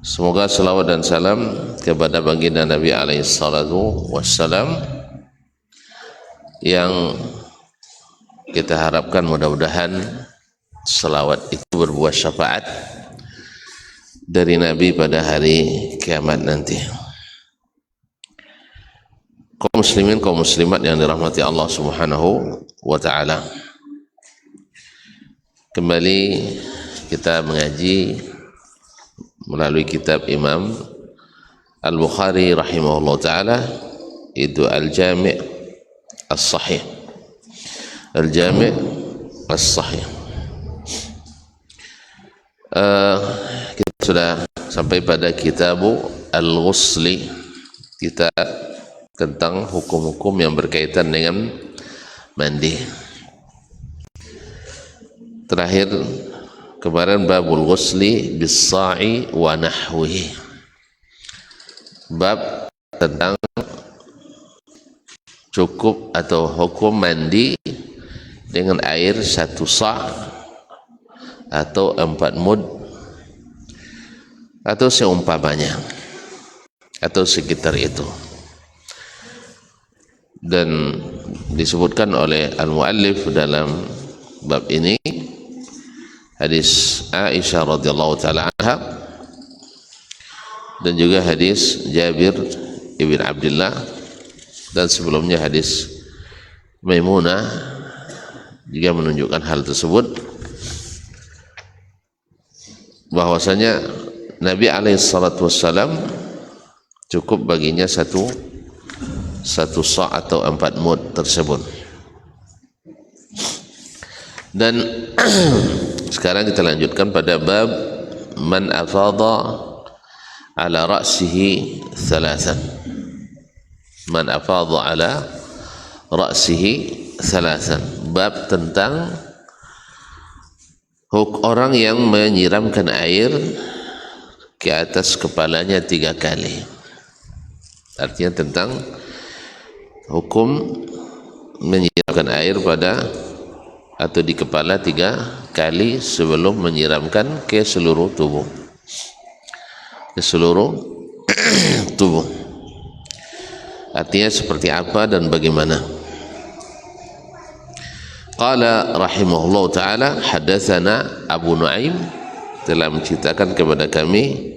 Semoga selawat dan salam kepada baginda Nabi alaihi salatu wassalam yang kita harapkan mudah-mudahan selawat itu berbuah syafaat dari Nabi pada hari kiamat nanti. Kaum muslimin, kaum muslimat yang dirahmati Allah Subhanahu wa taala. Kembali kita mengaji melalui kitab Imam Al-Bukhari rahimahullah ta'ala, itu Al-Jami' As-Sahih. Al-Jami' As-Sahih. Kita sudah sampai pada Kitabu Al-Ghusli, kita tentang hukum-hukum yang berkaitan dengan mandi. Terakhir kemarin babul ghusli bis-sa'i wa nahwihi, bab tentang cukup atau hukum mandi dengan air 1 sa' atau 4 mud atau seumpamanya atau sekitar itu. Dan disebutkan oleh al-muallif dalam bab ini hadis Aisyah radhiyallahu taala anha dan juga hadis Jabir ibn Abdullah, dan sebelumnya hadis Maimunah juga menunjukkan hal tersebut, bahwasanya Nabi alaihi salatu wassalam cukup baginya satu sa' atau 4 mud tersebut. Dan sekarang kita lanjutkan pada bab man afadha ala ra'sihi thalathan. Man afadha ala ra'sihi thalathan, bab tentang orang yang menyiramkan air ke atas kepalanya 3 kali. Artinya tentang hukum menyiramkan air pada atau di kepala 3 kali sebelum menyiramkan ke seluruh tubuh, artinya seperti apa dan bagaimana. Qala rahimahullah ta'ala hadatsana Abu Nuaim, telah menceritakan kepada kami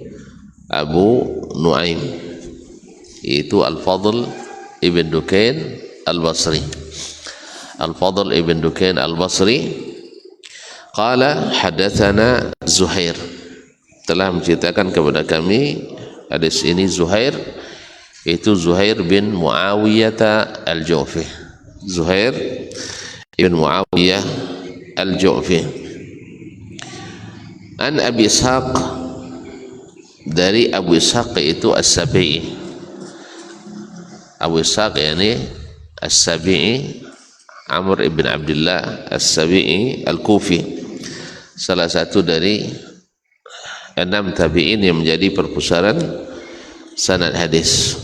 Abu Nuaim, yaitu Al-Fadl ibn Dukain Al-Basri. Al-Fadl ibn Dukain Al-Basri qala hadatsana Zuhair, telah menceritakan kepada kami hadis ini Zuhair, itu Zuhair bin Muawiyah Al-Ju'fi. Zuhair ibn Muawiyah Al-Ju'fi an Abi Ishaq, dari Abu Ishaq itu As-Sabi'i. Abu Ishaq yani As-Sabi'i Amr ibn Abdullah As-Sabi'i Al-Kufi, salah satu dari 6 tabi'in yang menjadi perpustakaan sanad hadis.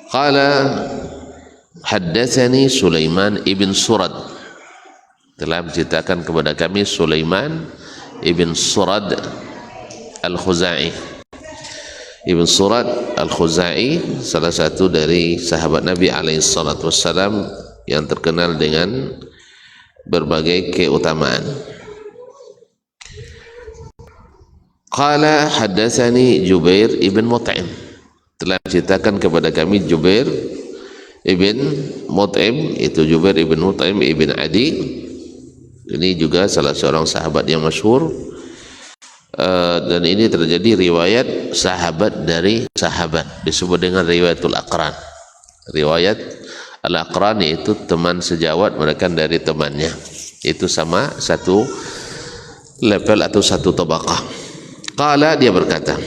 Qala haddatsani Sulaiman ibn Surad, telah menceritakan kepada kami Sulaiman ibn Surad Al-Khuzai. Ibn Surad Al-Khuzai salah satu dari sahabat Nabi alaihi salatu wassalam yang terkenal dengan berbagai keutamaan. Qala haddatsani Jubair ibn Mut'im, telah menceritakan kepada kami Jubair ibn Mut'im, itu Jubair ibn Mut'im ibn Adi. Ini juga salah seorang sahabat yang masyhur, dan ini terjadi riwayat sahabat dari sahabat, disebut dengan riwayatul aqran. Riwayat al-aqran yaitu teman sejawat mereka dari temannya, itu sama satu level atau satu tabaqah. Qala, dia berkata,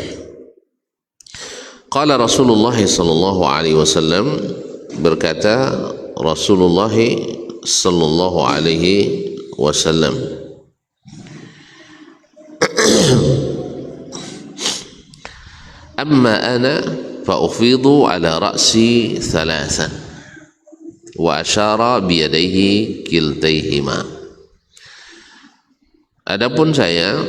qala Rasulullah sallallahu alaihi wasallam, berkata Rasulullah sallallahu alaihi wasallam, amma ana fa ufidu ala ra'si thalathan wa asyara biyadaihi kiltaihima. Adapun saya,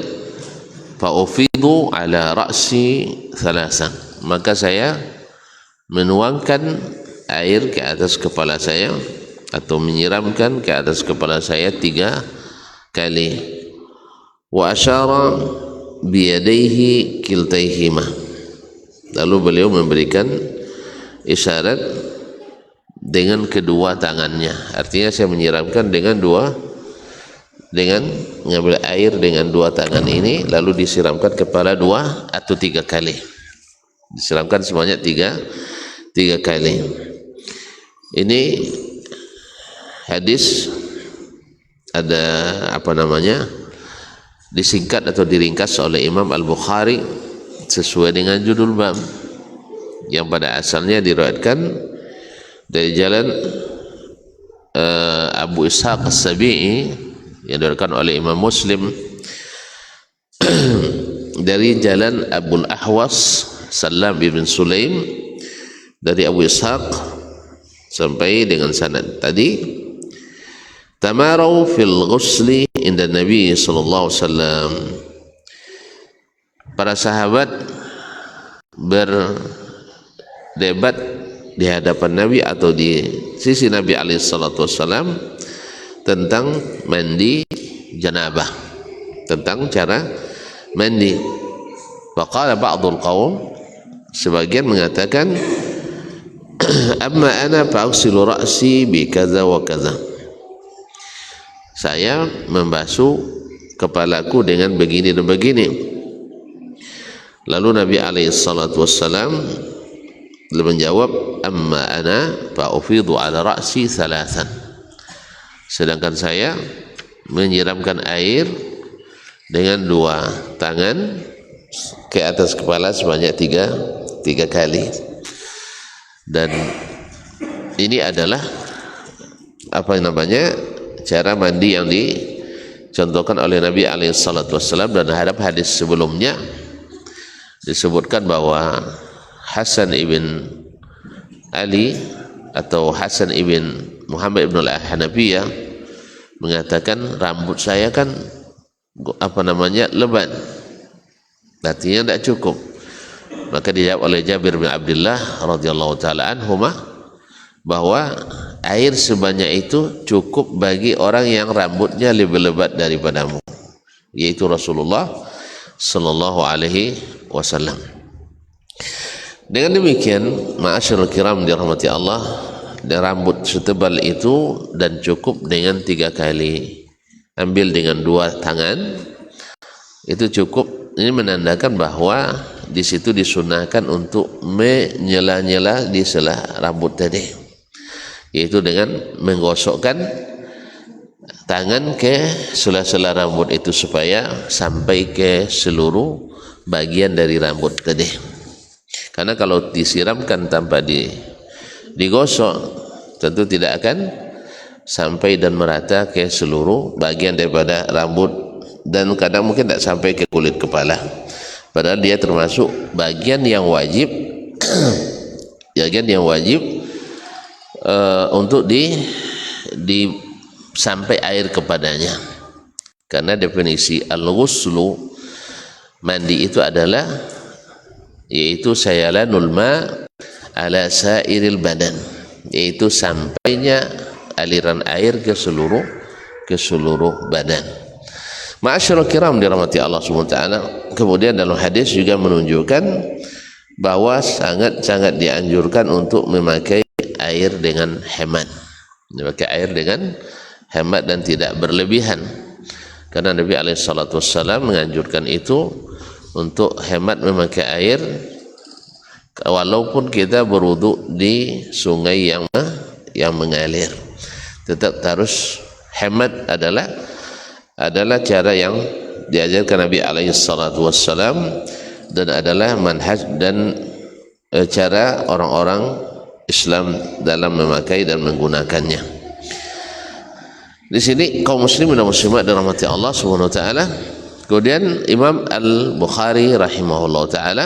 Fa'ufidu ala ra'si thalasan, maka saya menuangkan air ke atas kepala saya atau menyiramkan ke atas kepala saya 3 kali. Wa asyara biyadaihi kiltaihima, lalu beliau memberikan isyarat dengan kedua tangannya. Artinya saya menyiramkan dengan mengambil air dengan 2 tangan ini, lalu disiramkan kepala 2 atau 3 kali. Disiramkan sebanyak 3 kali. Ini hadis ada disingkat atau diringkas oleh Imam Al-Bukhari sesuai dengan judul bab, yang pada asalnya diriwayatkan dari jalan Abu Ishaq As-Sabi'i yang diriwayatkan oleh Imam Muslim dari jalan Abul Ahwas Salam bin Sulaim dari Abu Ishaq sampai dengan sanad tadi. Tamarau fil ghusli inda Nabi sallallahu alaihi wasallam, para sahabat berdebat di hadapan Nabi atau di sisi Nabi alaihi salatu wasallam tentang mandi janabah, tentang cara mandi. Faqala ba'dul qaum, sebagian mengatakan, amma ana fa'ghsilu ra'si bi kadza wa kadza, saya membasuh kepalaku dengan begini dan begini. Lalu Nabi alaihi salatu wassalam menjawab, amma ana fa'ufidu ala ra'si thalathan, sedangkan saya menyiramkan air dengan 2 tangan ke atas kepala sebanyak 3 kali. Dan ini adalah cara mandi yang dicontohkan oleh Nabi alaihi salatu wassalam. Dan hadap hadis sebelumnya disebutkan bahwa Hasan ibn Ali atau Hasan ibn Muhammad ibn al-Hanafiyah mengatakan, rambut saya kan lebat, artinya tidak cukup. Maka dijawab oleh Jabir bin Abdullah radhiyallahu taala anhuma bahwa air sebanyak itu cukup bagi orang yang rambutnya lebih lebat daripadamu, yaitu Rasulullah sallallahu alaihi wasallam. Dengan demikian, ma'asyiral kiram dirahmati Allah, dan rambut setebal itu dan cukup dengan 3 kali, ambil dengan 2 tangan itu cukup. Ini menandakan bahwa di situ disunahkan untuk menyela-nyela di sela rambut tadi, yaitu dengan menggosokkan tangan ke sela-sela rambut itu supaya sampai ke seluruh bagian dari rambut tadi. Karena kalau disiramkan tanpa digosok, tentu tidak akan sampai dan merata ke seluruh bagian daripada rambut, dan kadang mungkin tak sampai ke kulit kepala, padahal dia termasuk bagian yang wajib untuk sampai air kepadanya. Karena definisi al-ghuslu, mandi itu adalah yaitu sayalanul ma ala sairil badan, yaitu sampainya aliran air ke seluruh badan. Ma'asyiral kiram dirahmati Allah Subhanahu wa taala. Kemudian dalam hadis juga menunjukkan bahwa sangat-sangat dianjurkan untuk memakai air dengan hemat. Memakai air dengan hemat dan tidak berlebihan. Karena Nabi alaihi salatu wassalam menganjurkan itu untuk hemat memakai air walaupun kita berwudu di sungai yang mengalir. Tetap harus hemat adalah cara yang diajarkan Nabi alaihi salatu wassalam, dan adalah manhaj dan cara orang-orang Islam dalam memakai dan menggunakannya. Di sini kaum muslimin dan muslimat dirahmati Allah Subhanahu wa taala. Kemudian Imam Al-Bukhari rahimahullah taala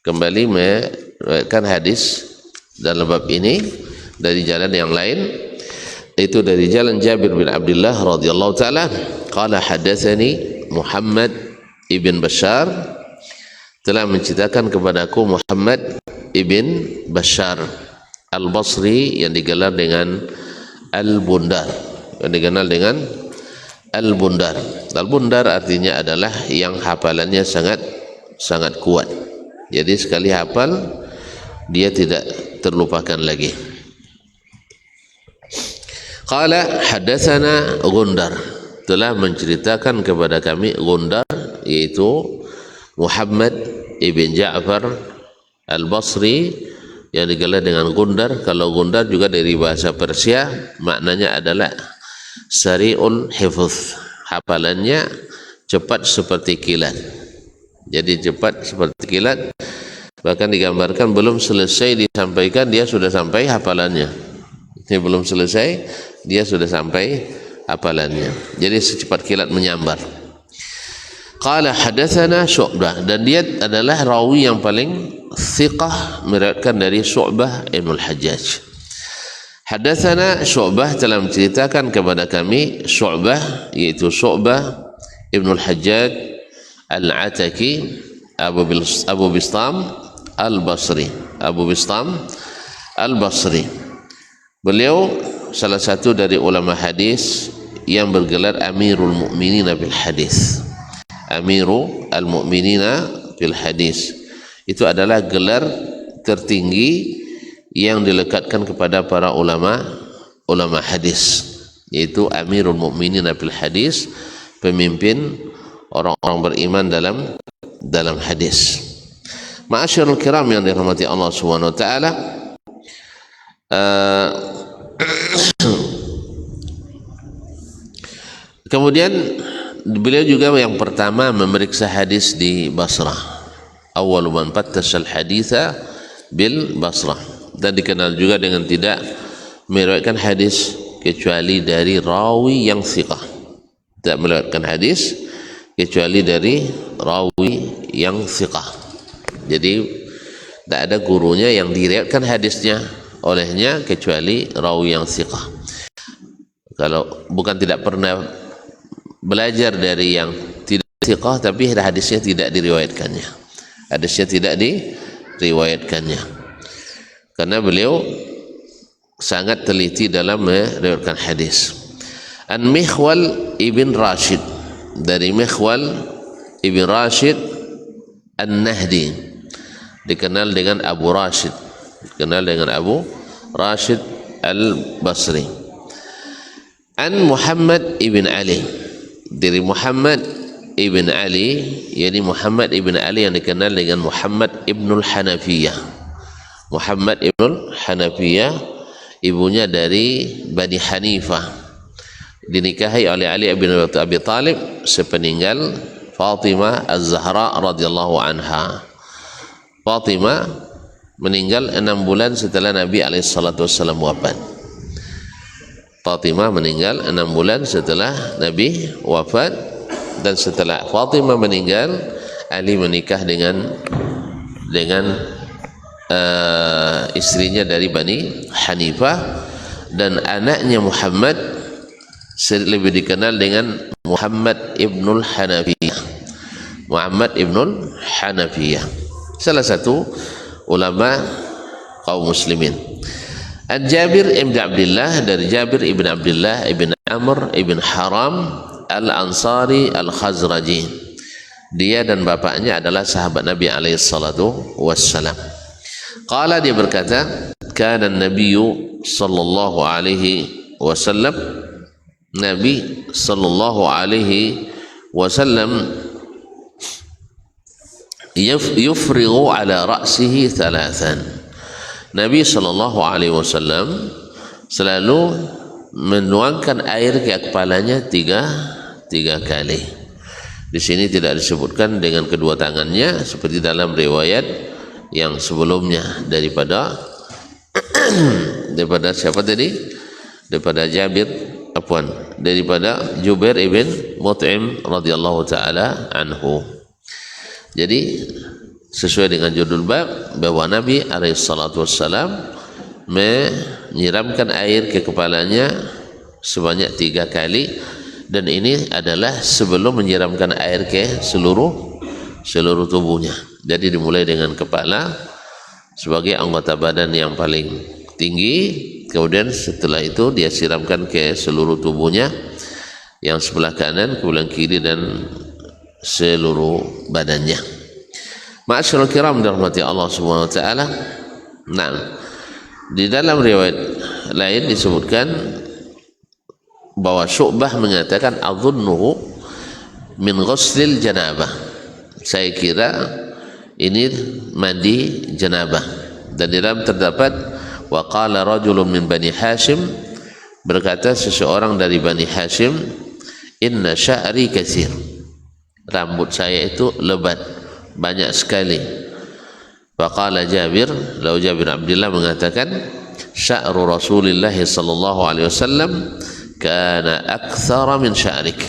kembali meriwayatkan hadis dalam bab ini dari jalan yang lain, itu dari jalan Jabir bin Abdullah radhiyallahu taala, qala hadatsani Muhammad ibn Bashar telah menceritakan kepadaku Muhammad ibn Bashar Al-Basri yang digelar dengan Al-Bundar, yang dikenal dengan Al-Bundar. Al-Bundar artinya adalah yang hafalannya sangat kuat. Jadi sekali hafal dia tidak terlupakan lagi. Qala hadatsana Gundar, telah menceritakan kepada kami Gundar, yaitu Muhammad ibn Ja'far Al-Basri yang digelar dengan Gundar. Kalau Gundar juga dari bahasa Persia, maknanya adalah sari'ul hifz, hafalannya cepat seperti kilat. Jadi cepat seperti kilat, bahkan digambarkan belum selesai disampaikan dia sudah sampai hafalannya. Ini belum selesai dia sudah sampai hafalannya. Jadi secepat kilat menyambar. Qala hadatsana Syu'bah, dan dia adalah rawi yang paling thiqah meriwayatkan dari Syu'bah Ibn al-Hajjaj. Hadatsana Syu'bah telah menceritakan kepada kami Syu'bah, yaitu Syu'bah Ibn al-Hajjaj Al-Ataki Abu Bistam Al-Basri. Abu Bistam Al-Basri, beliau salah satu dari ulama hadis yang bergelar Amirul Mu'minin bil Hadis. Amiru al-Mu'minina fil Hadis itu adalah gelar tertinggi yang dilekatkan kepada para ulama hadis, yaitu Amirul Mu'minina fil Hadis, pemimpin orang-orang beriman dalam hadis. Ma'asyiral kiram yang dirahmati Allah Subhanahu wa taala, kemudian beliau juga yang pertama memeriksa hadis di Basrah. Awwalu man fattasha al-haditha bil Basrah, dan dikenal juga dengan tidak meriwayatkan hadis kecuali dari rawi yang thiqah. Tidak meriwayatkan hadis kecuali dari rawi yang thiqah. Jadi tidak ada gurunya yang diriwayatkan hadisnya olehnya kecuali rawi yang thiqah. Kalau bukan tidak pernah belajar dari yang tidak thiqah, tapi hadisnya tidak diriwayatkannya. Hadisnya tidak diriwayatkannya. Karena beliau sangat teliti dalam meriwayatkan hadis. An Mikhwal ibn Rashid, dari Mikhwal ibn Rashid An-Nahdi, dikenal dengan Abu Rashid, dikenal dengan Abu Rashid Al-Basri. An Muhammad ibn Ali, dari Muhammad ibn Ali, yakni Muhammad ibn Ali yang dikenal dengan Muhammad ibnul Hanafiyah. Muhammad ibnul Hanafiyah, ibunya dari Bani Hanifah, dinikahi oleh Ali bin Abi Talib sepeninggal Fatimah Az-Zahra radhiyallahu anha. Fatimah meninggal 6 bulan setelah Nabi SAW wafat. Fatimah meninggal 6 bulan setelah Nabi wafat, dan setelah Fatimah meninggal, Ali menikah dengan istrinya dari Bani Hanifah, dan anaknya Muhammad lebih dikenal dengan Muhammad ibnul Hanafiyah. Muhammad ibnul Hanafiyah, salah satu ulama kaum muslimin. An Jabir ibn Abdullah, dari Jabir ibn Abdullah ibn Amr ibn Haram Al-Ansari Al-Khazraji. Dia dan bapaknya adalah sahabat Nabi alaihi salatu wassalam. Qala, dia berkata, kana an-nabiyyu sallallahu alaihi wasallam, Nabi sallallahu alaihi wasallam yufrighu ala ra'sihi thalathan. Nabi sallallahu alaihi wasallam selalu menuangkan air ke kepalanya tiga kali. Di sini tidak disebutkan dengan kedua tangannya seperti dalam riwayat yang sebelumnya daripada siapa tadi? Daripada Jabir, daripada Jubair ibn Mut'im radhiyallahu taala anhu. Jadi sesuai dengan judul bab, bahwa Nabi alaihi salatu wassalam menyiramkan air ke kepalanya sebanyak 3 kali, dan ini adalah sebelum menyiramkan air ke seluruh tubuhnya. Jadi dimulai dengan kepala sebagai anggota badan yang paling tinggi, kemudian setelah itu dia siramkan ke seluruh tubuhnya, yang sebelah kanan, sebelah kiri, dan seluruh badannya. Ma'asyiral kiram dirahmati Allah Subhanahu wa taala. Nah, di dalam riwayat lain disebutkan bahwa Syu'bah mengatakan adzunnuhu min ghuslil janabah. Saya kira ini mandi janabah. Dan di dalam terdapat wa qala rajulun min Bani Hashim, berkata seseorang dari Bani Hashim, inna sya'ri katsir, rambut saya itu lebat, banyak sekali. Faqala Jabir, lalu Jabir Abdullah mengatakan, sya'ru Rasulillah sallallahu alaihi wasallam kana aktsara min sya'rik.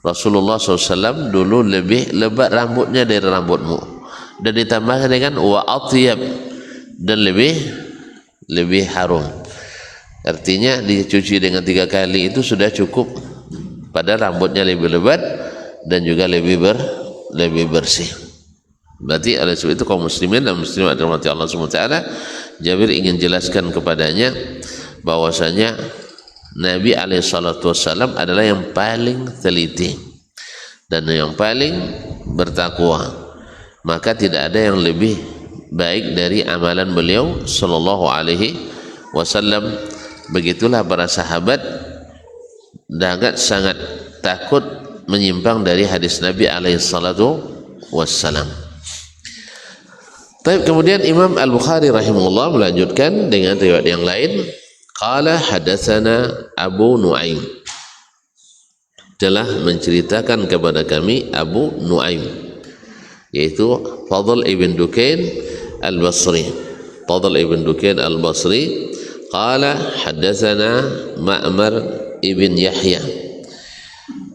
Rasulullah SAW dulu lebih lebat rambutnya dari rambutmu, dan ditambahkan dengan wa atyab, dan lebih harum. Artinya dicuci dengan 3 kali itu sudah cukup, pada rambutnya lebih lebat dan juga lebih bersih. Berarti oleh sebab itu kaum muslimin dan muslimat dirahmati Allah Subhanahu wa taala, Jabir ingin jelaskan kepadanya bahwasanya Nabi alaihi salatu wassalam adalah yang paling teliti dan yang paling bertakwa, maka tidak ada yang lebih baik dari amalan beliau sallallahu alaihi wasallam. Begitulah para sahabat sangat takut menyimpang dari hadis Nabi alaihi salatu wassalam. Kemudian Imam Al-Bukhari rahimahullah melanjutkan dengan riwayat yang lain, qala hadatsana Abu Nuaim, telah menceritakan kepada kami Abu Nuaim, yaitu Fadl ibn Dukain Al-Basri. Fadl ibn Dukain Al-Basri qala hadatsana Ma'mar ibn Yahya,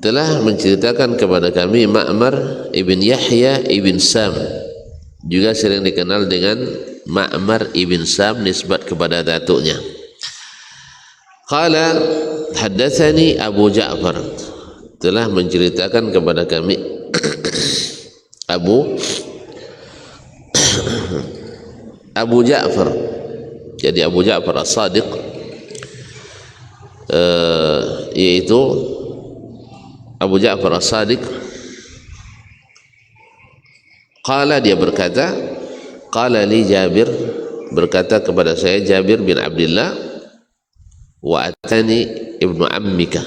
telah menceritakan kepada kami Ma'mar ibn Yahya ibn Sam, juga sering dikenal dengan Ma'mar ibn Sam nisbat kepada datuknya. Qala haddatsani Abu Ja'far, telah menceritakan kepada kami Abu Ja'far, jadi Abu Ja'far As-Sadiq, yaitu Abu Ja'far As-Sadiq. Qala, dia berkata, qala li Jabir, berkata kepada saya Jabir bin Abdullah, wa atani ibnu ammika,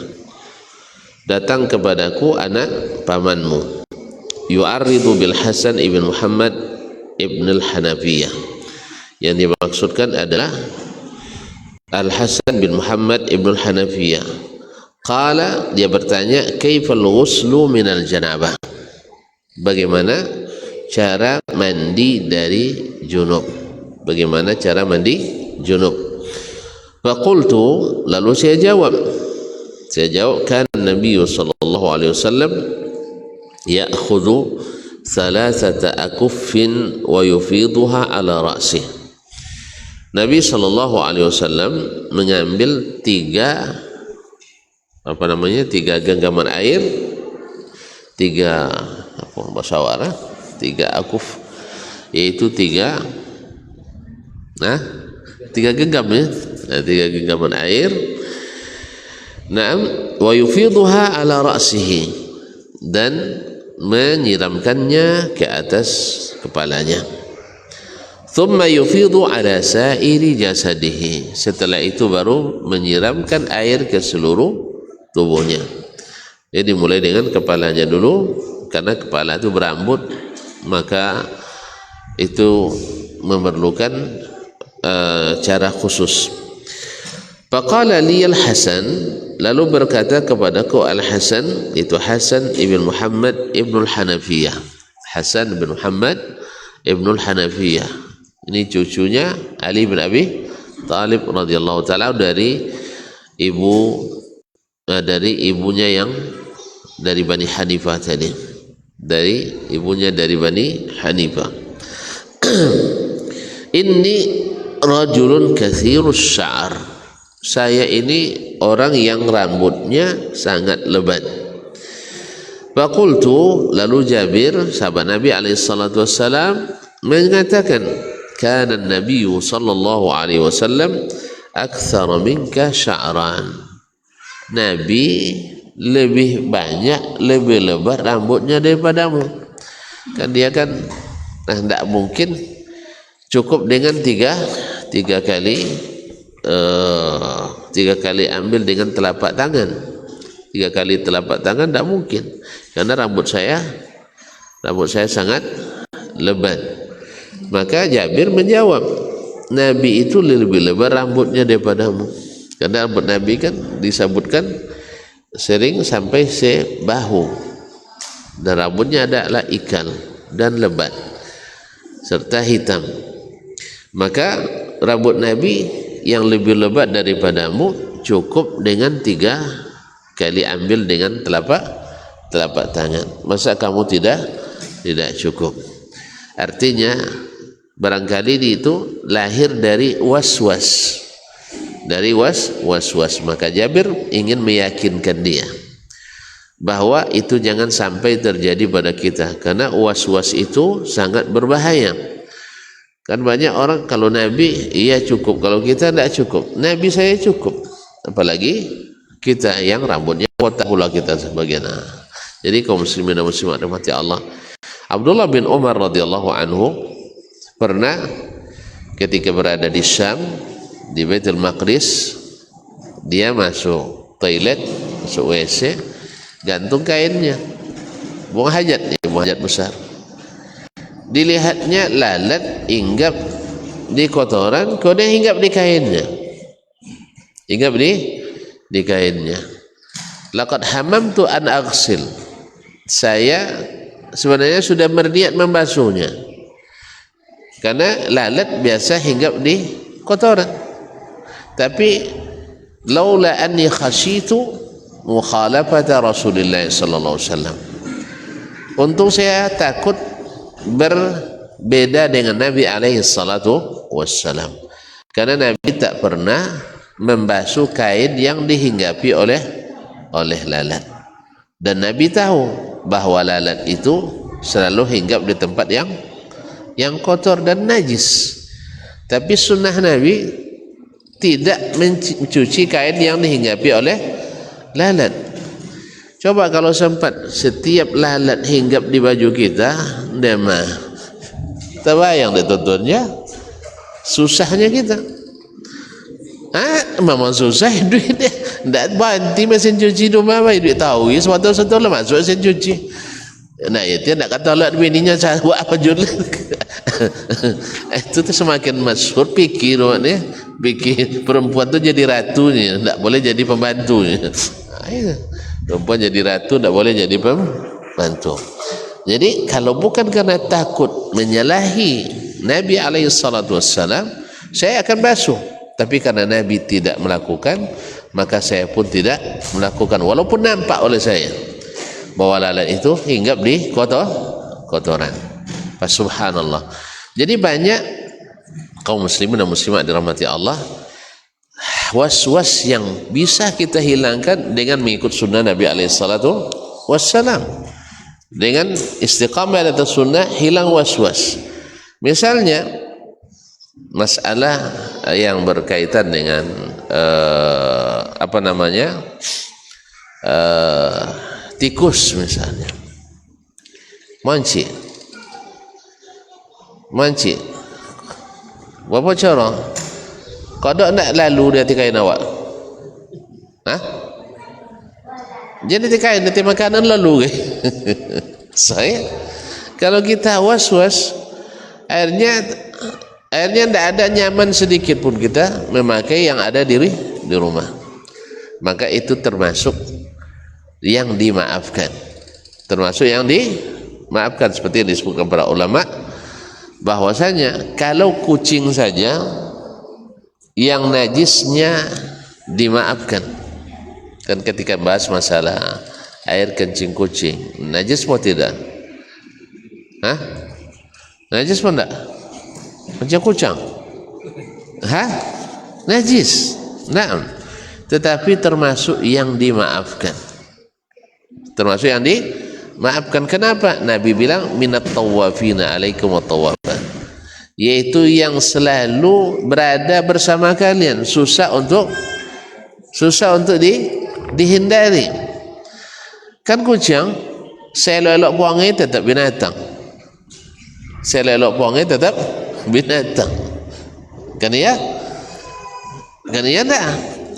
datang kepadaku anak pamanmu, yu'arridu bil Hasan ibn Muhammad ibn al-Hanafiyah, yang dimaksudkan adalah Al-Hasan bin Muhammad ibn al-Hanafiyah. Qala, dia bertanya, kaifal ghuslu minal janabah, bagaimana cara mandi dari junub, bagaimana cara mandi junub. Faqultu, lalu saya jawab kan Nabi sallallahu alaihi wasallam ya'khudhu thalathata akuffin wa yufidhuha ala ra'sih. Nabi sallallahu alaihi wasallam mengambil 3 genggaman air, 3 musyawarah, 3 akuf, yaitu 3 genggam ya, 3 genggaman air. Naam, wa yufidhuha ala ra'sihi, dan menyiramkannya ke atas kepalanya. Thumma yufidhu ala sa'iri jasadihi, setelah itu baru menyiramkan air ke seluruh tubuhnya. Jadi mulai dengan kepalanya dulu, karena kepala itu berambut, maka itu memerlukan cara khusus. Faqala li al-Hasan, lalu berkata kepadaku Al-Hasan, itu Hasan ibn Muhammad ibn al-Hanafiyah. Hasan bin Muhammad ibn al-Hanafiyah, ini cucunya Ali bin Abi Thalib radhiyallahu taala, dari ibunya yang dari Bani Hanifah tadi, dari ibunya dari Bani Hanifah. Inni rajulun katsirus sya'ar, saya ini orang yang rambutnya sangat lebat. Faqultu, lalu Jabir sahabat Nabi alaihi salatu wassalam mengatakan, kana Nabi sallallahu alaihi wasallam akthar minka sya'ran. Nabi lebih banyak, lebih lebat rambutnya daripadamu. Kan dia kan tidak mungkin cukup dengan tiga kali ambil dengan telapak tangan. 3 kali telapak tangan tidak mungkin, karena rambut saya sangat lebat. Maka Jabir menjawab, Nabi itu lebih lebat rambutnya daripadamu, karena rambut Nabi kan disebutkan sering sampai sebahu, dan rambutnya adalah ikal dan lebat serta hitam. Maka rambut Nabi yang lebih lebat daripadamu cukup dengan 3 kali ambil dengan telapak tangan. Masa kamu tidak cukup? Artinya barangkali itu lahir dari was-was, maka Jabir ingin meyakinkan dia bahwa itu jangan sampai terjadi pada kita, karena was-was itu sangat berbahaya. Kan banyak orang, kalau Nabi iya cukup, kalau kita tidak cukup. Nabi saya cukup, apalagi kita yang rambutnya kotak pula kita sebagian. Jadi kaum muslimin dan muslimat rahmati Allah, Abdullah bin Umar radhiyallahu anhu pernah ketika berada di Syam, di Baitul Maqdis, dia masuk toilet, masuk WC, gantung kainnya, buang hajat besar. Dilihatnya lalat hinggap di kotoran, kemudian hinggap di kainnya, di kainnya. Laqad hamamtu an aghsil, saya sebenarnya sudah berniat membasuhnya, karena lalat biasa hinggap di kotoran. Tapi laula anni khasyitu mukhalafata Rasulullah sallallahu alaihi wasallam, untung saya takut berbeda dengan Nabi alaihi salatu wassalam, karena Nabi tak pernah membasuh kain yang dihinggapi oleh lalat, dan Nabi tahu bahwa lalat itu selalu hinggap di tempat yang kotor dan najis. Tapi sunnah Nabi tidak mencuci kain yang dihinggapi oleh lalat. Coba kalau sempat setiap lalat hinggap di baju kita, demah terbayang dituntutnya, susahnya kita. Memang susah duit dia. Tak banti mesin cuci rumah, duit tahu ya, satu lah masuk mesin cuci. Nah ya, dia nak kata lah bininya saya buat apa judul. Itu tu semakin masyhur pikir perempuan tu jadi ratunya, tak boleh jadi pembantunya. Perempuan jadi ratu, tak boleh jadi pembantu. Jadi kalau bukan karena takut menyalahi Nabi alaihi salatu wassalam, saya akan basuh. Tapi karena Nabi tidak melakukan, maka saya pun tidak melakukan, walaupun nampak oleh saya bahwa lalat itu hinggap di kotoran. Subhanallah. Jadi banyak kaum muslimin dan muslimat dirahmati Allah, was-was yang bisa kita hilangkan dengan mengikut sunnah Nabi alaihi salatu wassalam. Dengan istiqamah atas sunnah hilang was-was. Misalnya masalah yang berkaitan dengan tikus misalnya, manci berapa cara kodok nak lalu dia tikain awak, jadi tikain dia makanan lalu ke? Saya kalau kita was-was, akhirnya tidak ada nyaman sedikit pun kita memakai yang ada di rumah. Maka itu termasuk yang dimaafkan, seperti yang disebutkan para ulama, bahwasanya kalau kucing saja yang najisnya dimaafkan. Kan ketika bahas masalah air kencing kucing, najis mau tidak? Najis pun tidak? Macam kucing, najis. Nah, tetapi termasuk yang dimaafkan. Termasuk yang dimaafkan. Kenapa? Nabi bilang minat tawafina alaikum wa tawafan, yaitu yang selalu berada bersama kalian, susah untuk dihindari. Kan kucing selelok buangnya tetap binatang, selelok buangnya tetap binatang, kan ya? Kan ya tak?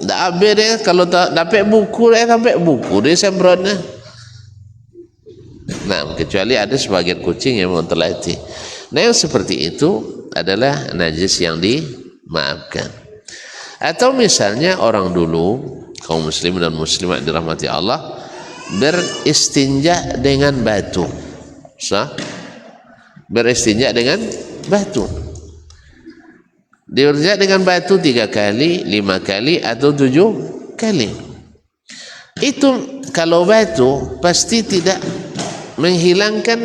Tak habis dia kalau tak dapat buku dia sampai buku dia semprotnya. Nah, kecuali ada sebagian kucing yang terlatih. Nah, yang seperti itu adalah najis yang dimaafkan. Atau misalnya orang dulu kaum muslim dan muslimat dirahmati Allah beristinja dengan batu. Sah? Beristinja dengan batu. Diurjak dengan batu 3 kali, 5 kali atau 7 kali. Itu kalau batu pasti tidak menghilangkan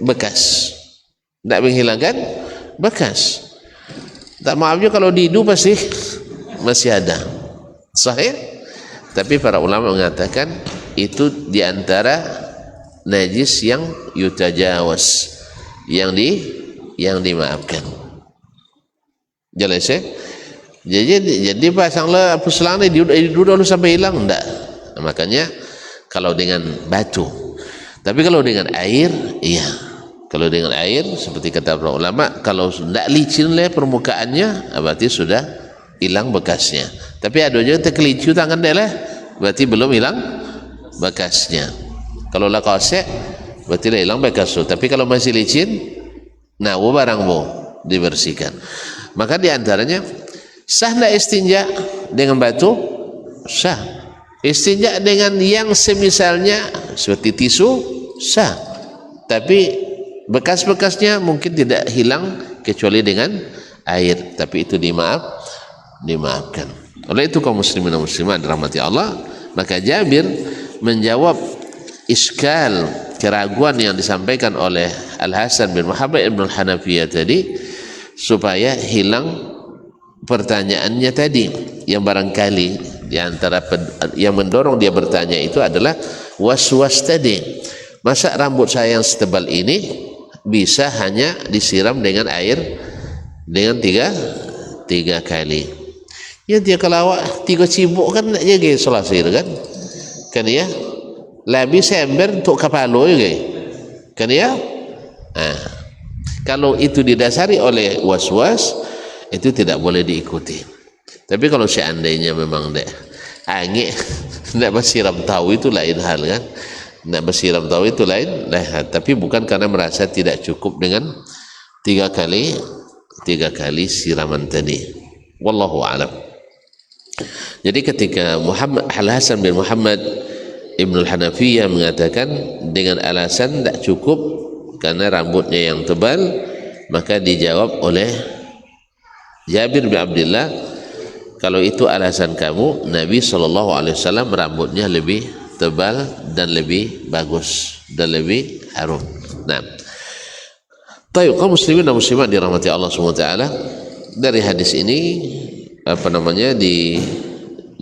bekas. Tidak menghilangkan bekas. Tak maafnya kalau didu pasti masih ada. Sahih? Tapi para ulama mengatakan itu diantara najis yang yutajawaz, yang dimaafkan. Jelas ya? Jadi pasanglah puselang ni dulu sampai hilang enggak. Nah, makanya kalau dengan batu. Tapi kalau dengan air, iya. Kalau dengan air seperti kata para ulama, kalau tidak licin lah permukaannya, berarti sudah hilang bekasnya. Tapi ada je terkelicu tangan dia lah, berarti belum hilang bekasnya. Kalau lah kosek, berarti dah hilang bekas tu. Tapi kalau masih licin, nah barang dibersihkan. Maka diantaranya sah tidak istinja dengan batu? Sah. Istinja dengan yang semisalnya seperti tisu? Sah. Tapi bekas-bekasnya mungkin tidak hilang kecuali dengan air. Tapi itu dimaafkan. Oleh itu kaum muslimin dan muslimat dirahmati Allah, maka Jabir menjawab iskal, keraguan yang disampaikan oleh Al-Hasan bin Muhammad ibn al-Hanafiyah tadi, supaya hilang pertanyaannya tadi, yang barangkali di antara yang mendorong dia bertanya itu adalah was-was tadi. Masa rambut saya yang setebal ini bisa hanya disiram dengan air dengan tiga kali? Ya dia kalau awak 3 cibuk kan nak jaga selasir kan ya? Lebih sember untuk kepala juga kan ya? Kalau itu didasari oleh was-was, itu tidak boleh diikuti. Tapi kalau seandainya memang angin tidak bersiram tahu, itu lain hal kan. Tidak bersiram tahu itu lain hal. Tapi bukan karena merasa tidak cukup dengan 3 kali siraman tadi. Wallahu a'lam. Jadi ketika Al-Hasan bin Muhammad Ibn al-Hanafiyah mengatakan dengan alasan tidak cukup karena rambutnya yang tebal, maka dijawab oleh Jabir bin Abdullah, kalau itu alasan kamu, Nabi SAW rambutnya lebih tebal dan lebih bagus dan lebih harum. Nah, tayyib kaum muslimin dan muslimat dirahmati Allah SWT, dari hadis ini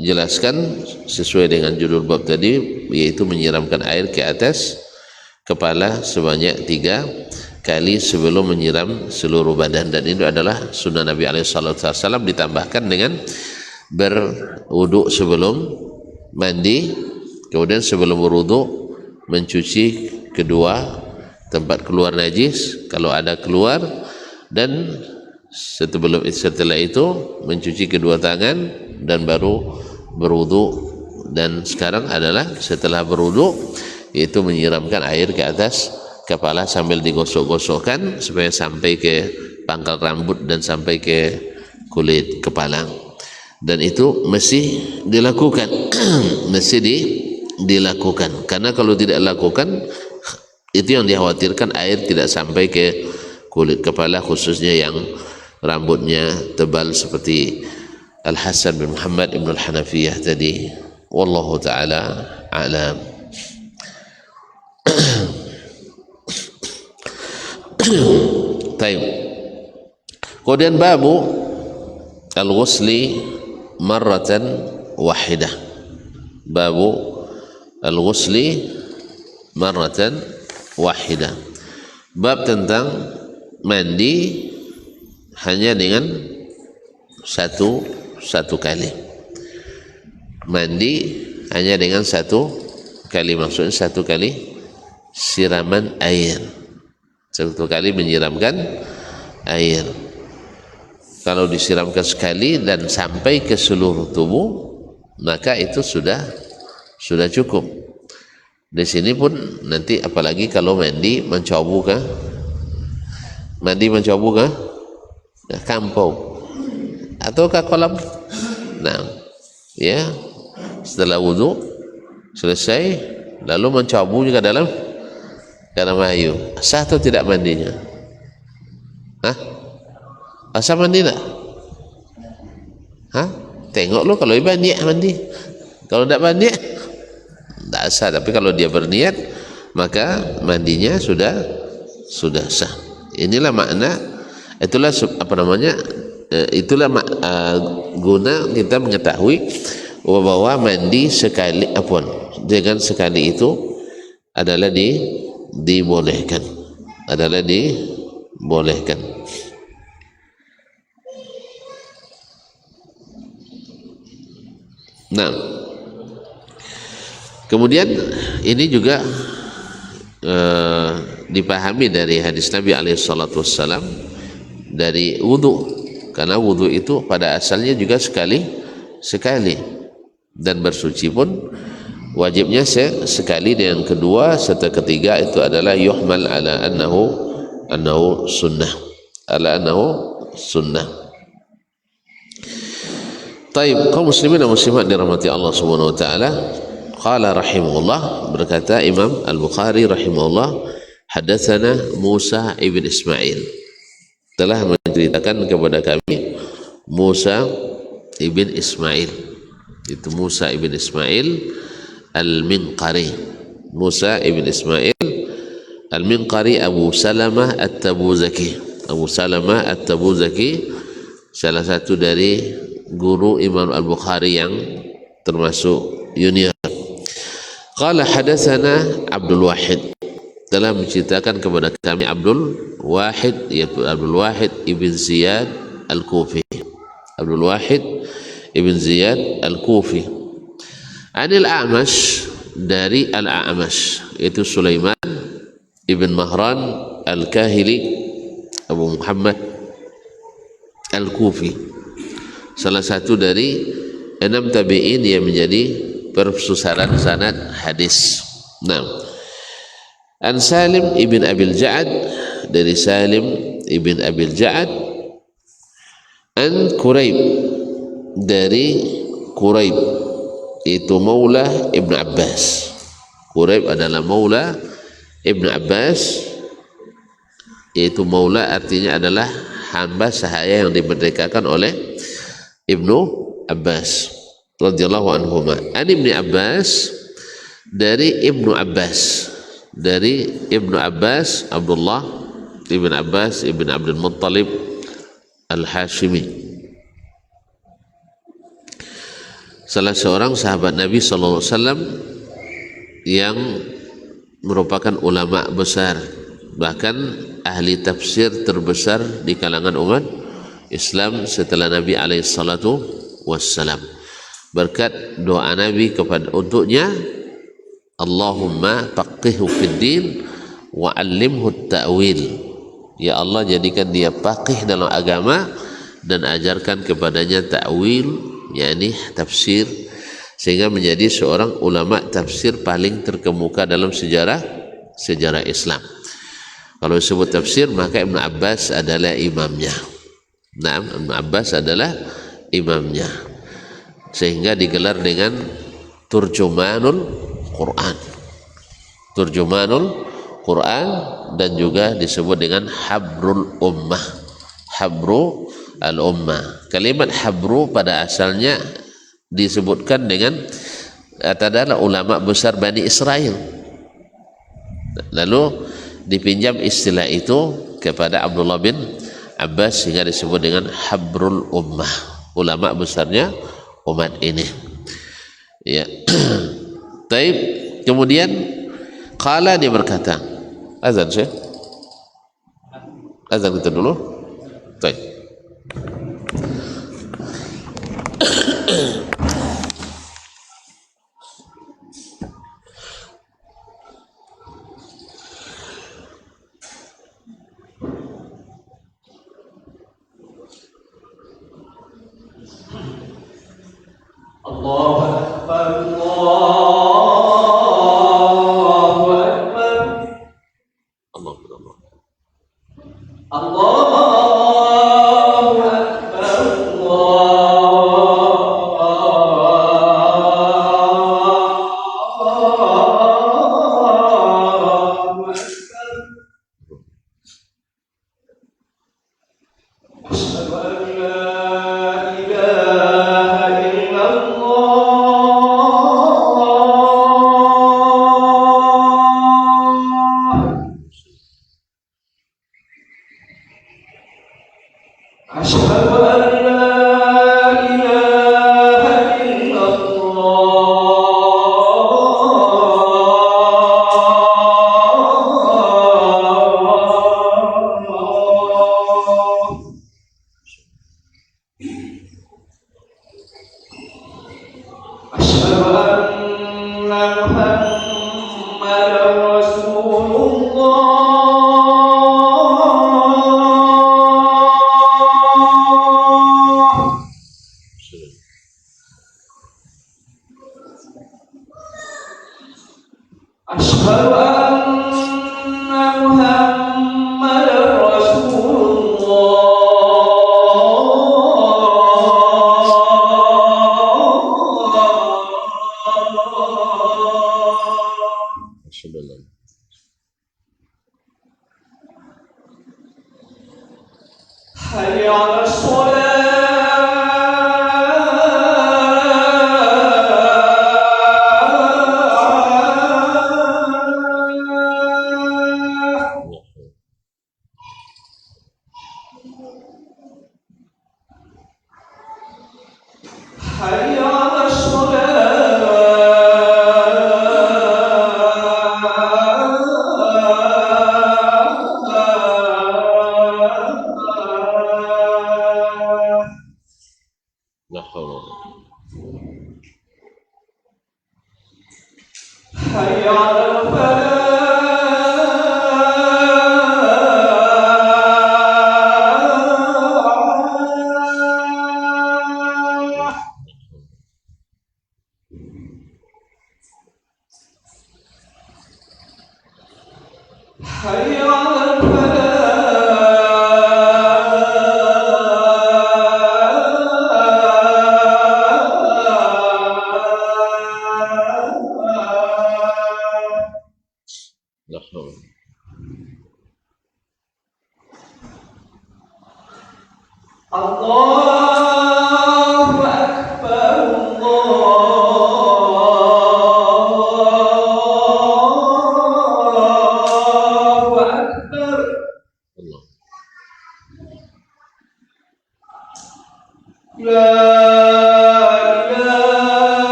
dijelaskan sesuai dengan judul bab tadi, yaitu menyiramkan air ke atas kepala sebanyak 3 kali sebelum menyiram seluruh badan, dan itu adalah sunnah Nabi SAW, ditambahkan dengan berwuduk sebelum mandi, kemudian sebelum berwuduk mencuci kedua tempat keluar najis kalau ada keluar, dan setelah itu mencuci kedua tangan dan baru berwuduk. Dan sekarang adalah setelah berwuduk, yaitu menyiramkan air ke atas kepala sambil digosok-gosokkan supaya sampai ke pangkal rambut dan sampai ke kulit kepala. Dan itu mesti dilakukan dilakukan, karena kalau tidak dilakukan, itu yang dikhawatirkan air tidak sampai ke kulit kepala, khususnya yang rambutnya tebal seperti Al-Hasan bin Muhammad Ibn al-Hanafiyah tadi. Wallahu ta'ala a'lam. Taib. Kemudian babu al-ghusli marratan wahidah. Babu al-ghusli marratan wahidah. Bab tentang mandi hanya dengan satu kali. Mandi hanya dengan satu kali, maksudnya satu kali siraman air, satu kali menyiramkan air. Kalau disiramkan sekali dan sampai ke seluruh tubuh, maka itu sudah cukup. Di sini pun nanti apalagi kalau mandi mencobu kah? Mandi mencobu kah? Nah, kampung atau ke kolam. Nah, ya, setelah wudu selesai lalu mencobu juga dalam air. Sah atau tidak mandinya? Hah? Asal mandi tak? Hah? Tengok lo kalau berniat mandi. Kalau tidak berniat tidak sah. Tapi kalau dia berniat maka mandinya sudah sah. Inilah makna, itulah apa namanya, itulah guna kita mengetahui bahwa mandi sekali dengan sekali itu adalah dibolehkan, Nah, kemudian ini juga dipahami dari hadis Nabi SAW dari wudu, karena wudu itu pada asalnya juga sekali dan bersuci pun wajibnya sekali, dan yang kedua serta ketiga itu adalah yuhmal ala annahu sunnah. Taib, kaum muslimin dan muslimat dirahmati Allah Subhanahu wa taala. Qala rahimahullah, berkata Imam Al-Bukhari rahimahullah, hadatsana Musa ibn Ismail, telah menceritakan kepada kami Musa ibn Ismail. Itu Musa ibn Ismail Al-Minqari. Musa ibn Ismail Al-Minqari Abu Salamah At-Tabuzaki. Abu Salamah At-Tabuzaki salah satu dari guru Imam Al-Bukhari yang termasuk junior. Qala hadatsana Abdul Wahid, telah menceritakan kepada kami Abdul Wahid, yaitu Abdul Wahid ibn Ziyad Al-Kufi. Abdul Wahid ibn Ziyad Al-Kufi. Anil A'mash, dari Al-A'mash, itu Sulaiman ibn Mahran Al-Kahili Abu Muhammad Al-Kufi, salah satu dari 6 tabi'in yang menjadi persusaran sanad hadis. Nah, an Salim ibn Abil Ja'ad, dari Salim ibn Abil Ja'ad, an Quraib, dari Quraib, itu maula Ibn Abbas. Quraib adalah maula Ibn Abbas, yaitu maula artinya adalah hamba sahaya yang dimerdekakan oleh Ibnu Abbas radhiyallahu anhuma. An Ibnu Abbas, dari Ibnu Abbas, dari Ibnu Abbas Abdullah ibn Abbas ibn Abdul Muttalib Al-Hashimi, salah seorang sahabat Nabi sallallahu alaihi wasallam yang merupakan ulama besar, bahkan ahli tafsir terbesar di kalangan umat Islam setelah Nabi alaihi salatu wassalam. Berkat doa Nabi untuknya, Allahumma faqihhu fid din wa 'allimhu ta'wil. Ya Allah, jadikan dia faqih dalam agama dan ajarkan kepadanya ta'wil, yakni tafsir, sehingga menjadi seorang ulama tafsir paling terkemuka dalam sejarah Islam. Kalau disebut tafsir, maka Ibn Abbas adalah imamnya. Nah, Ibn Abbas adalah imamnya, sehingga digelar dengan Turjumanul Quran. Turjumanul Quran, dan juga disebut dengan Habrul Ummah. Habru al-Ummah. Kalimat habru pada asalnya disebutkan dengan adalah ulama besar Bani Israel. Lalu dipinjam istilah itu kepada Abdullah bin Abbas sehingga disebut dengan Habrul Ummah, ulama besarnya umat ini. Ya. Taib. Kemudian qala, dia berkata, azan Syekh, azan kita dulu. Taib. Allahu Akbar, Allahu Akbar, Allahu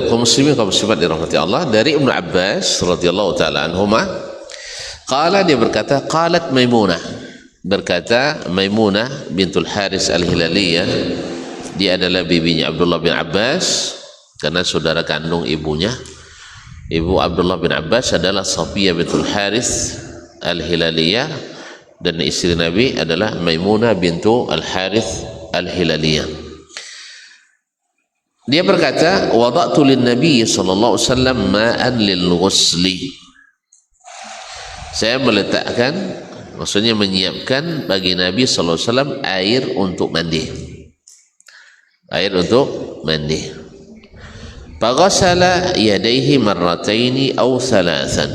kaum muslimin kaum muslimat dirahmati Allah, dari Ibnu Abbas radhiyallahu taala anhuma, qala, dia berkata, qalat Maimunah, berkata Maimunah bintul Haris Al-Hilaliyah, dia adalah bibinya Abdullah bin Abbas karena saudara kandung ibunya. Ibu Abdullah bin Abbas adalah Safiyah bintul Haris Al-Hilaliyah, dan istri Nabi adalah Maimunah bintu Al-Harith Al-Hilaliyah. Dia berkata, wada'tu lin Nabi sallallahu alaihi wasallam ma'an lil ghusli. Saya meletakkan, maksudnya menyiapkan bagi Nabi sallallahu alaihi wasallam air untuk mandi. Air untuk mandi. Faghasala yadayhi marrataini aw thalathan.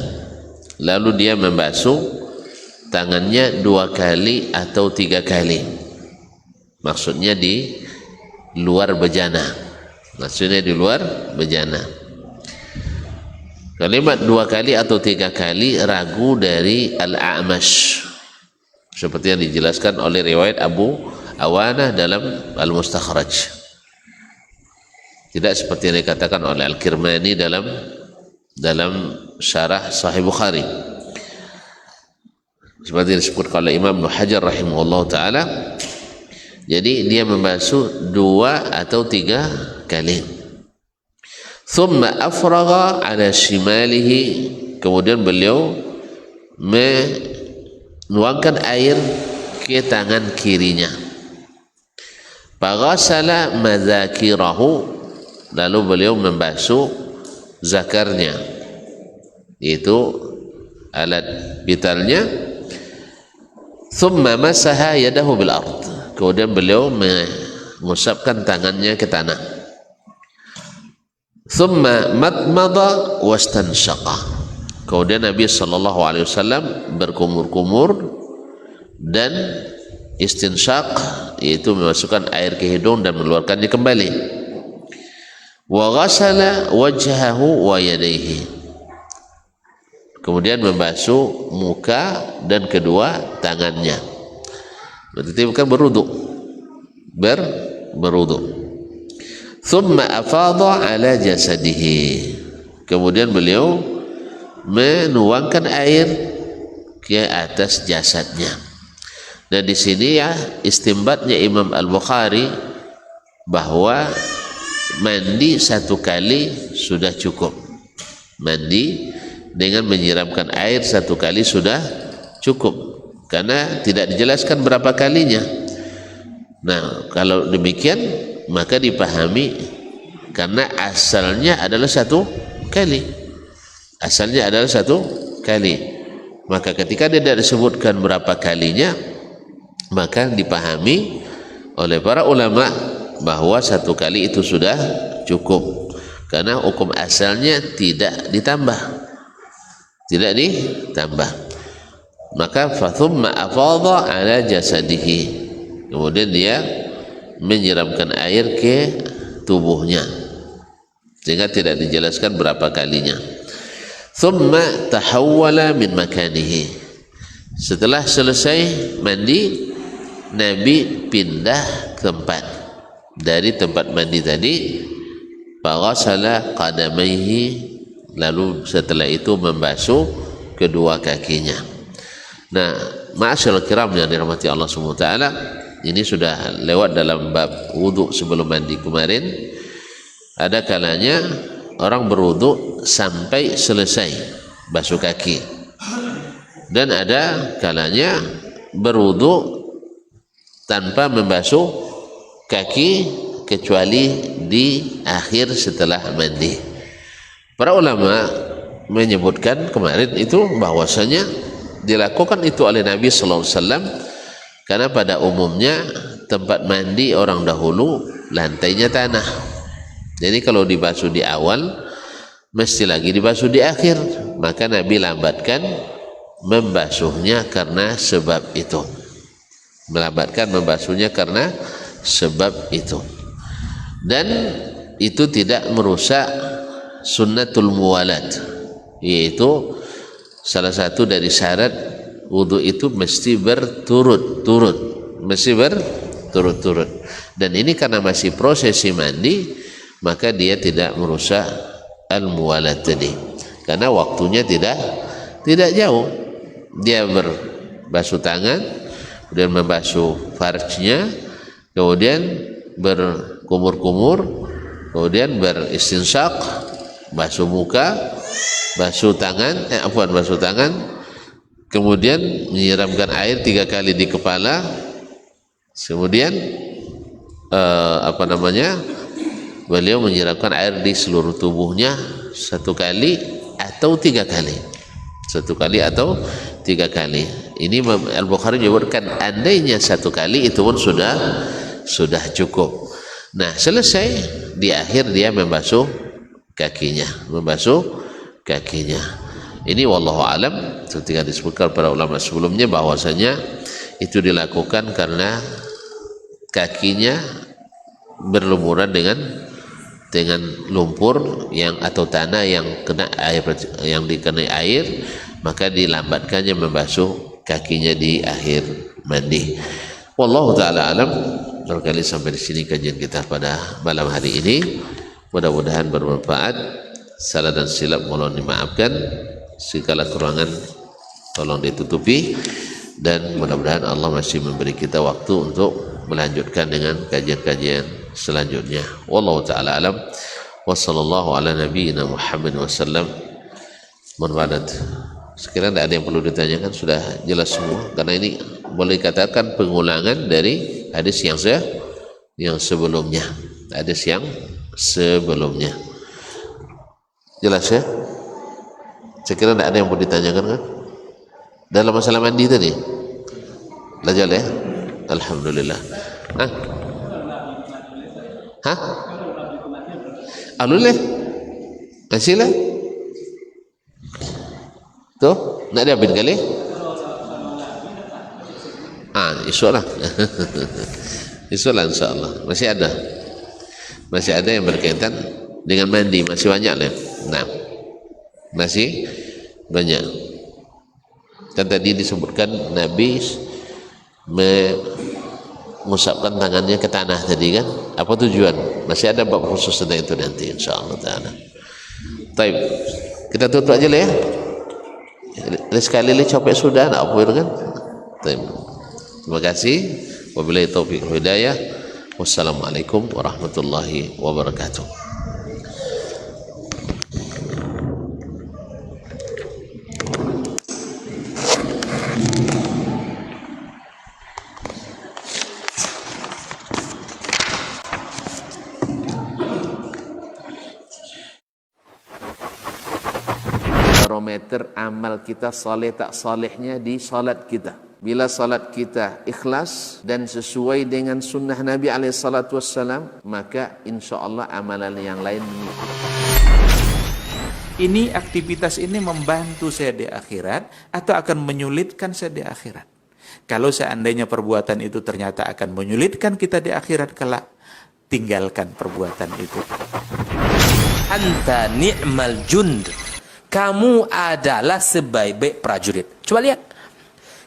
Lalu dia membasuh tangannya 2 kali atau 3 kali. Maksudnya di luar bejana. Maksudnya di luar bejana. Kalimat 2 kali atau 3 kali ragu dari Al-A'mash, seperti yang dijelaskan oleh riwayat Abu Awanah dalam Al-Mustakhraj. Tidak seperti yang dikatakan oleh Al-Kirmani dalam syarah Sahih Bukhari. Seperti disebutkan oleh Imam Ibnu Hajar rahimahullah ta'ala. Jadi dia membasuh 2 atau 3 kali. Thumma afragha ala shimalihi. Kemudian beliau menuangkan air ke tangan kirinya. Faghasala madzakirahu. Lalu beliau membasuh zakarnya, yaitu alat vitalnya. Thumma masaha yadahu bil ard. Kemudian beliau mengusapkan tangannya ke tanah. Thumma madmada wastanshaqa. Kemudian Nabi SAW berkumur-kumur dan istinsyaq, yaitu memasukkan air ke hidung dan mengeluarkannya kembali. Wa ghasala wajhahu wa yadayhi. Kemudian membasuh muka dan kedua tangannya. Berarti bukan berwudu. Thumma afadha ala jasadihi. Kemudian beliau menuangkan air ke atas jasadnya. Dan di sini ya istimbatnya Imam Al-Bukhari bahwa mandi 1 kali sudah cukup. Mandi dengan menyiramkan air 1 kali sudah cukup, karena tidak dijelaskan berapa kalinya. Nah, kalau demikian maka dipahami karena asalnya adalah 1 kali. Asalnya adalah 1 kali. Maka ketika tidak disebutkan berapa kalinya, maka dipahami oleh para ulama bahwa 1 kali itu sudah cukup, karena hukum asalnya tidak ditambah. Maka fathumma afadha ala jasadihi. Kemudian dia menyiramkan air ke tubuhnya, sehingga tidak dijelaskan berapa kalinya. Thumma tahawwala min makanihi. Setelah selesai mandi, Nabi pindah tempat dari tempat mandi tadi. Faghasala qadamaihi. Lalu setelah itu membasuh kedua kakinya. Nah, ma'asyiral kiram yang dirahmati Allah Subhanahu wa taala, ini sudah lewat dalam bab wudu sebelum mandi kemarin. Ada kalanya orang berwudu sampai selesai basuh kaki, dan ada kalanya berwudu tanpa membasuh kaki kecuali di akhir setelah mandi. Para ulama menyebutkan kemarin itu bahwasanya dilakukan itu oleh Nabi sallallahu alaihi wasallam karena pada umumnya tempat mandi orang dahulu lantainya tanah. Jadi kalau dibasuh di awal mesti lagi dibasuh di akhir, maka Nabi lambatkan membasuhnya karena sebab itu. Melambatkan membasuhnya karena sebab itu. Dan itu tidak merusak sunnatul muwalat, yaitu salah satu dari syarat wudu itu mesti berturut-turut, dan ini karena masih prosesi mandi, maka dia tidak merusak al-muwalat tadi, karena waktunya tidak jauh. Dia berbasuh tangan, kemudian membasuh farjnya, kemudian berkumur-kumur, kemudian beristinsyak, basuh muka, basuh tangan, kemudian menyiramkan air 3 kali di kepala, kemudian beliau menyiramkan air di seluruh tubuhnya 1 kali atau 3 kali, 1 kali atau 3 kali. Ini Al-Bukhari menyebutkan andainya 1 kali itu pun sudah cukup. Nah, selesai, di akhir dia membasuh kakinya, membasuh kakinya. Ini wallahu alam, ketika disebutkan para ulama sebelumnya bahwasanya itu dilakukan karena kakinya berlumuran dengan lumpur yang atau tanah yang kena air, yang dikenai air, maka dilambatkannya membasuh kakinya di akhir mandi. Wallahu taala alam. Barangkali sampai di sini kajian kita pada malam hari ini. Mudah-mudahan bermanfaat. Salah dan silap mohon dimaafkan, segala kurangan tolong ditutupi, dan mudah-mudahan Allah masih memberi kita waktu untuk melanjutkan dengan kajian-kajian selanjutnya. Wallahu taala alam. Wassallallahu ala nabiyyina Muhammad wasallam. Mohon maaf. Sekiranya tidak ada yang perlu ditanyakan, sudah jelas semua, karena ini boleh dikatakan pengulangan dari hadis yang sebelumnya. Hadis yang sebelumnya jelas ya. Sekiranya tidak ada yang perlu ditanyakan kan dalam masalah mandi tadi. Lanjut ya. Alhamdulillah. Hah? Aluleh? Masih lah? Tuh, nak ada bin kali? InsyaAllah. InsyaAllah, insyaAllah. Masih ada yang berkaitan dengan mandi, masih banyak lah. Nah, masih banyak. Dan tadi disebutkan Nabi mengusapkan tangannya ke tanah tadi kan. Apa tujuan? Masih ada bab khusus tentang itu nanti insyaAllah ta'ala. Baik, kita tutup aja lah ya. Sekali lagi capek sudah, nak apa itu kan. Terima kasih. Wabillahi taufiq wal hidayah. Wassalamualaikum warahmatullahi wabarakatuh. Barometer amal kita saleh tak salehnya di salat kita. Bila salat kita ikhlas dan sesuai dengan sunnah Nabi SAW, maka insya Allah amalan yang lain mengikuti. Ini aktivitas ini membantu saya di akhirat atau akan menyulitkan saya di akhirat? Kalau seandainya perbuatan itu ternyata akan menyulitkan kita di akhirat kelak, tinggalkan perbuatan itu. Anta ni'mal jund. Kamu adalah sebaik-baik prajurit. Coba lihat.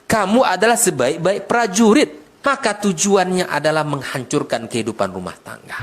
Kamu adalah sebaik-baik prajurit. Maka tujuannya adalah menghancurkan kehidupan rumah tangga.